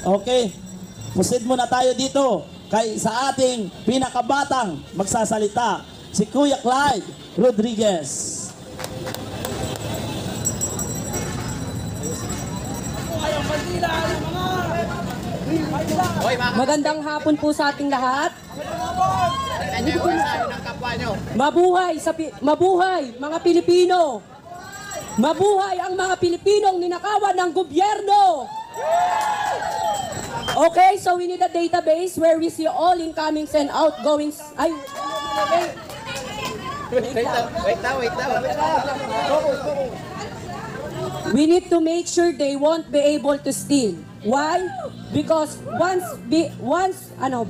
Okay, proceed muna tayo dito sa ating pinakabatang magsasalita, si Kuya Clyde Rodriguez. Magandang hapon po sa ating lahat. Mabuhay mga Pilipino. Mabuhay ang mga Pilipinong ninakawan ng gobyerno. Okay, so we need a database where we see all incomings and outgoings. Ay, Wait now. we need to make sure they won't be able to steal. Why? Because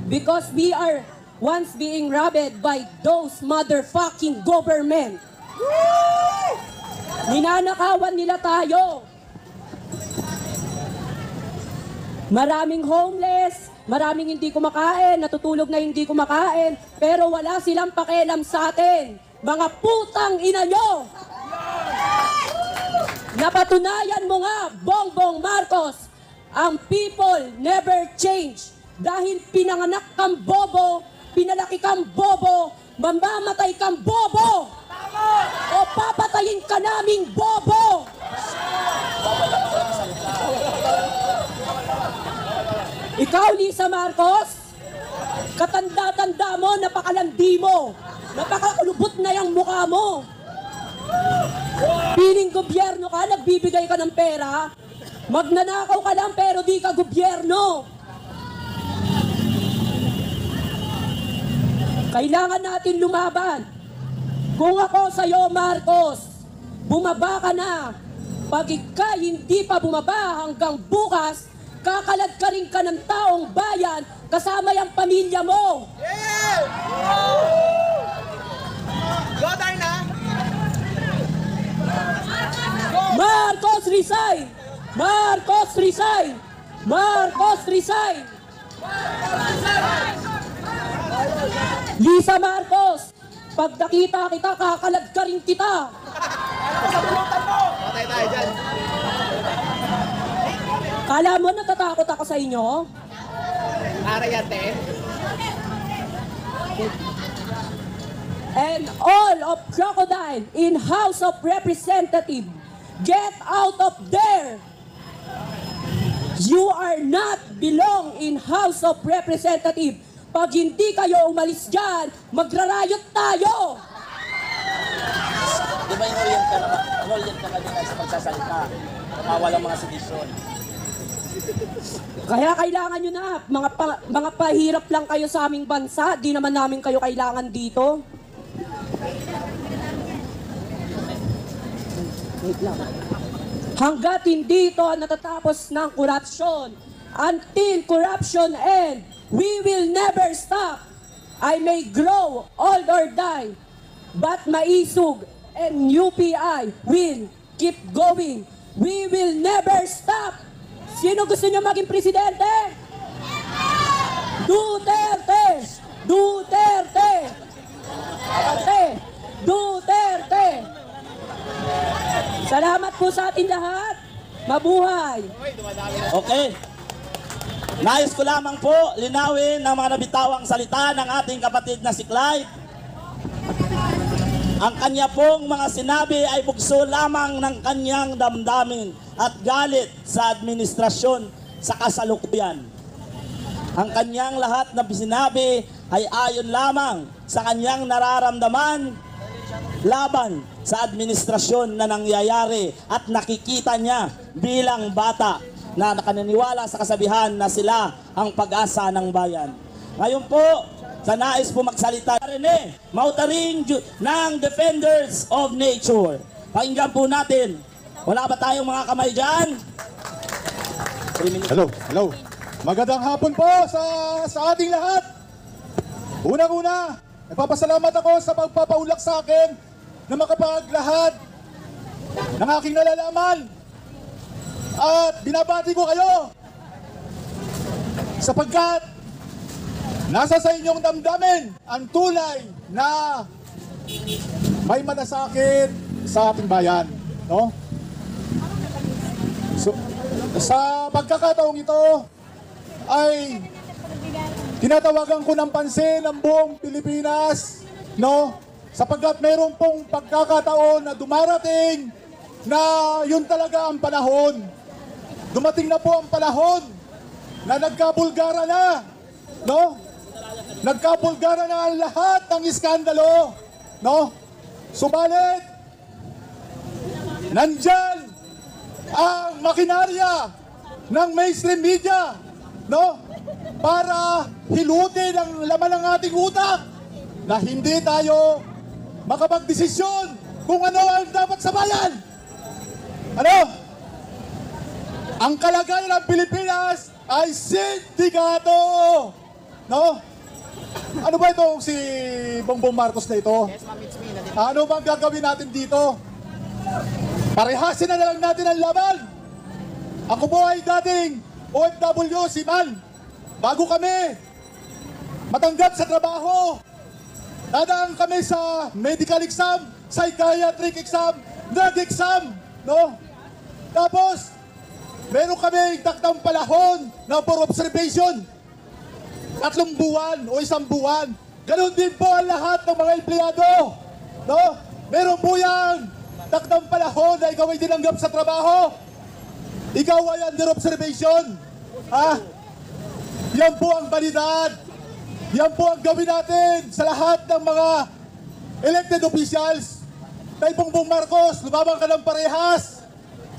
because we are once being robbed by those motherfucking government. Ninanakawan nila tayo. Maraming homeless, maraming hindi kumakain, natutulog na hindi kumakain, pero wala silang pakialam sa atin. Mga putang ina nyo! Napatunayan mo nga, Bongbong Marcos, ang people never change. Dahil pinanganak kang bobo, pinalaki kang bobo, mamamatay kang bobo! O papatayin ka naming bobo! Ikaw, Lisa Marcos, katanda-tanda mo, napakalandi mo, napakalubot na yung mukha mo. Piling gobyerno ka, nagbibigay ka ng pera, magnanakaw ka lang pero di ka gobyerno. Kailangan natin lumaban. Kung ako sa'yo, Marcos, bumaba ka na. Pag ikay hindi pa bumaba hanggang bukas, kakalad ka rin ka ng taong bayan kasama yung pamilya mo. Yeah! Go, Darna! Marcos resign! Marcos resign! Marcos resign! Lisa Marcos, pag nakita kita, kakalad ka rin kita. Patay tayo dyan. Kala mo natatakot ako sa inyo? Arayate. And all of Crocodile in House of Representatives, get out of there! You are not belong in House of Representatives. Pag hindi kayo umalis dyan, magrarayot tayo! Di ba inulyan ka na din sa pagsasalita? Walang mga sedisyon. Kaya kailangan nyo na, mga pahirap lang kayo sa aming bansa, di naman namin kayo kailangan dito. Wait lang. Hanggat hindi ito natatapos ng korupsyon, until corruption end, we will never stop. I may grow, old or die, but Maisug and UPI will keep going. We will never stop. Sino gusto niyo maging presidente? Duterte! Duterte! Duterte! Duterte! Salamat po sa ating lahat. Mabuhay! Okay. Nais ko lamang po linawin ang mga nabitawang salita ng ating kapatid na si Clyde. Ang kanya pong mga sinabi ay bugso lamang ng kanyang damdamin at galit sa administrasyon sa kasalukuyan. Ang kanyang lahat na sinabi ay ayon lamang sa kanyang nararamdaman laban sa administrasyon na nangyayari at nakikita niya bilang bata na nakaniniwala sa kasabihan na sila ang pag-asa ng bayan. Ngayon po, sa nais po magsalita rin Mautaring ng Defenders of Nature. Pakinggan po natin. Wala ba tayong mga kamay dyan? Hello. Magandang hapon po sa ating lahat. Unang-una, nagpapasalamat ako sa pagpapaulak sa akin na makapaglahad ng aking nalalaman. At binabati ko kayo sapagkat nasa sa inyong damdamin ang tunay na may malasakit sa ating bayan, no? So, sa pagkakataong ito, ay tinatawagan ko ng pansin ang buong Pilipinas, no? Sapagkat meron pong pagkakataon na dumarating na yun talaga ang panahon. Dumating na po ang panahon na nagkabulgara na, no? Nagkabulgara na ang lahat ng iskandalo, no? Subalit, nandyan ang makinarya ng mainstream media, no? Para hilutin ang laman ng ating utak na hindi tayo makapagdesisyon kung ano ang dapat sa bayan. Ano? Ang kalagayan ng Pilipinas ay sindikato. No? Ano ba itong si Bongbong Marcos na ito? Yes, ma'am, it's me. Nandito. Ano bang gagawin natin dito? Parehasin na lang natin ang laban. Ako po ay dating OFW, si Man. Bago kami matanggap sa trabaho, dadaan kami sa medical exam, psychiatric exam, drug exam, no? Tapos, meron kami taktang palahon na for observation. 3 buwan o 1 buwan. Ganon din po ang lahat ng mga empleyado, no? Meron po yan taktang panahon na ikaw ay tinanggap sa trabaho. Ikaw ay under observation. Ha? Yan po ang balidad. Yan po ang gawin natin sa lahat ng mga elected officials. Kay Bongbong Marcos, lumabang ka ng parehas.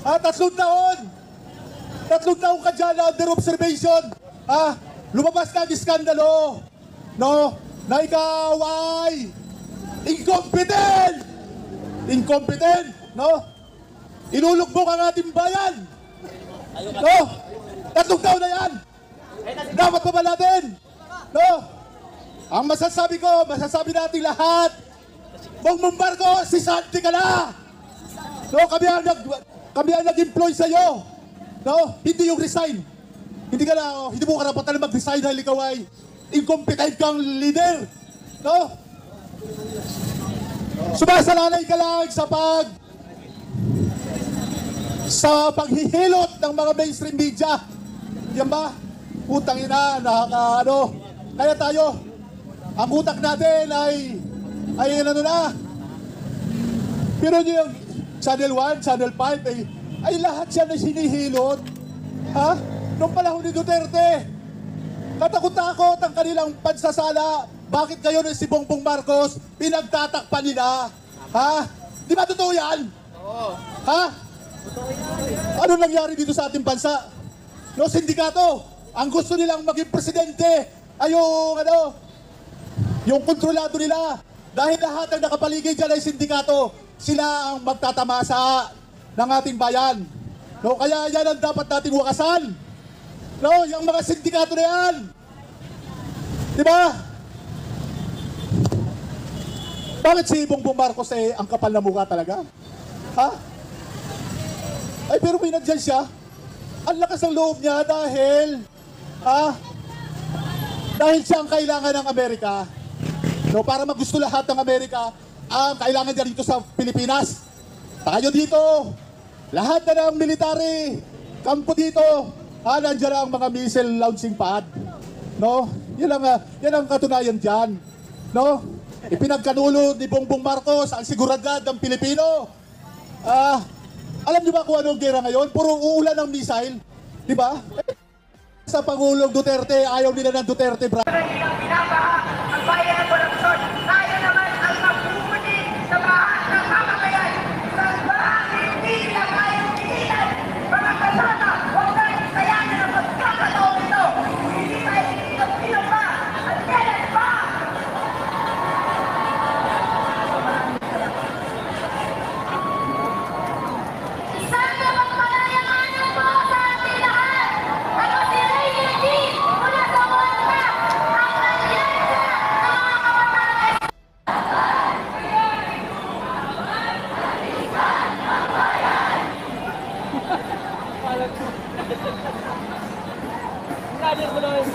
3 taon. 3 taon ka dyan na under observation. Lumabas na ang iskandalo. No? Na ikaw ay incompetent. Incompetent. No? Inulugbog ang ating bayan. No? 3 taon na yan. Dapat pa ba natin? No? Ang masasabi natin lahat, Bongbong Marcos, si Santi ka na! No? Kami ang nag-employ sa'yo. No? Hindi yung resign. Hindi mo karapatan na mag-resign dahil ikaw ay incompetent kang leader. No? Sumasalalay ka lang sa paghihilot ng mga mainstream media. Yan ba? Utang ina, Kaya tayo, ang utak natin ay ano na. Pero yung Channel 1, Channel 5, ay lahat siya na sinihilot. Ha? Noong panahon ni Duterte, katakot-takot ang kanilang pansasala. Bakit kayo na si Bongbong Marcos pinagtatakpan nila? Ha? Di ba totoo yan? Oo. Ha? Ano nangyari dito sa ating bansa? No, sindikato. Ang gusto nilang maging presidente ay yung kontrolado nila. Dahil lahat ng nakapaligid dyan ay sindikato. Sila ang magtatamasa ng ating bayan. No, kaya yan ang dapat nating wakasan. No, yung mga sindikato na yan. Diba? Bakit si Bongbong Marcos ang kapal na mukha talaga? Ha? Ay, pero may nandyan siya. Ang lakas ng loob niya dahil siya ang kailangan ng Amerika. No, para magusto lahat ng Amerika, ang kailangan niya dito sa Pilipinas. Tayo dito, lahat na ng military kampo dito, nandiyan ang mga missile launching pad. No? Yan ang katunayan dyan. No? Ipinagkanulod ni Bongbong Marcos ang seguridad ng Pilipino. Alam niyo ba kung anong gera ngayon? Puro uulan ng missile. Di ba? Sa Pangulong Duterte, ayaw nila ng Duterte, bro. Ang bayan ng korupsyon, tayo naman ang magpupunin sa bahan ng mamamayan. Sa bahan, hindi na kayang pigilan. Mga kasama, huwag tayong sayanin ang pagkakataon ito. Hindi tayo pinag-pinag pa. At kailan pa? Isang na magpalayang ano po sa ating lahat. Ako si Rainier D. Mula sa Wanda. Ang alyansa ng mga kabataan. Brother ko doon.